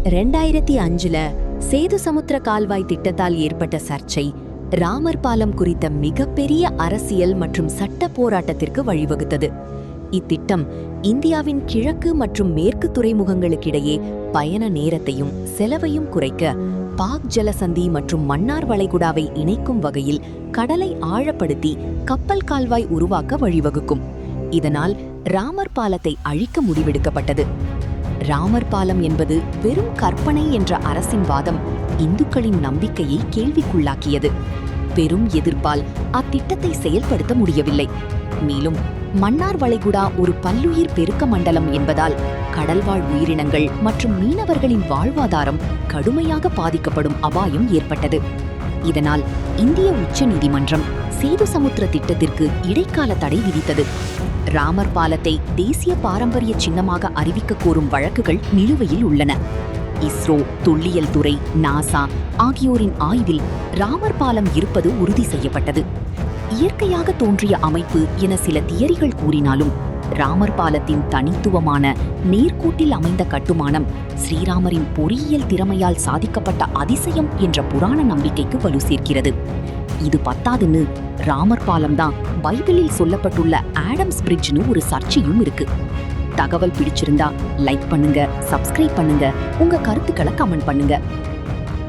2005ல சேது சமுத்திர கால்வாய் திட்டத்தால் ஏற்பட்ட சர்ச்சை ராமர் பாலம் குறித்த மிகப்பெரிய அரசியல் மற்றும் சட்ட போராட்டத்திற்கு வழிவகுத்தது. இத்திட்டம் இந்தியாவின் கிழக்கு மற்றும் மேற்கு துறைமுகங்களுக்கிடையே பயண நேரத்தையும் செலவையும் குறைக்க பாக் ஜலசந்தி மற்றும் மன்னார் வளைகுடாவை இணைக்கும் வகையில் கடலை ஆழப்படுத்தி கப்பல் கால்வாய் உருவாக்க வழிவகுக்கும். இதனால் ராமர் பாலத்தை அழிக்க முடிவெடுக்கப்பட்டது. ராமர் பாலம் என்பது வெறும் கற்பனை என்ற அரசின் வாதம் இந்துக்களின் நம்பிக்கையை கேள்விக்குள்ளாக்கியது. பெரும் எதிர்ப்பால் அத்திட்டத்தை செயல்படுத்த முடியவில்லை. மேலும் மன்னார் வளைகுடா ஒரு பல்லுயிர் பெருக்க மண்டலம் என்பதால் கடல்வாழ் உயிரினங்கள் மற்றும் மீனவர்களின் வாழ்வாதாரம் கடுமையாக பாதிக்கப்படும் அபாயம் ஏற்பட்டது. இதனால் இந்திய உச்சநீதிமன்றம் சேது சமுத்திர திட்டத்திற்கு இடைக்கால தடை விதித்தது. ராமர் பாலத்தை தேசிய பாரம்பரிய சின்னமாக அறிவிக்க கோரும் வழக்குகள் நிலுவையில் உள்ளன. இஸ்ரோ, தொல்லியல் துறை, நாசா ஆகியோரின் ஆய்வில் ராமர் பாலம் இருப்பது உறுதி செய்யப்பட்டது. இயற்கையாக தோன்றிய அமைப்பு என சில தியரிகள் கூறினாலும் ராமர் பாலத்தின் தனித்துவமான நேர்கோட்டில் அமைந்த கட்டுமானம் ஸ்ரீராமரின் பொறியியல் திறமையால் சாதிக்கப்பட்ட அதிசயம் என்ற புராண நம்பிக்கைக்கு வலு சேர்க்கிறது. இது பத்தாதுன்னு ராமர் பாலம் தான் பைபிளில் சொல்லப்பட்டுள்ள ஆடம்ஸ் பிரிட்ஜ்னு ஒரு சர்ச்சையும் இருக்கு. தகவல் பிடிச்சிருந்தா லைக் பண்ணுங்க, சப்ஸ்கிரைப் பண்ணுங்க, உங்க கருத்துக்களை கமெண்ட் பண்ணுங்க.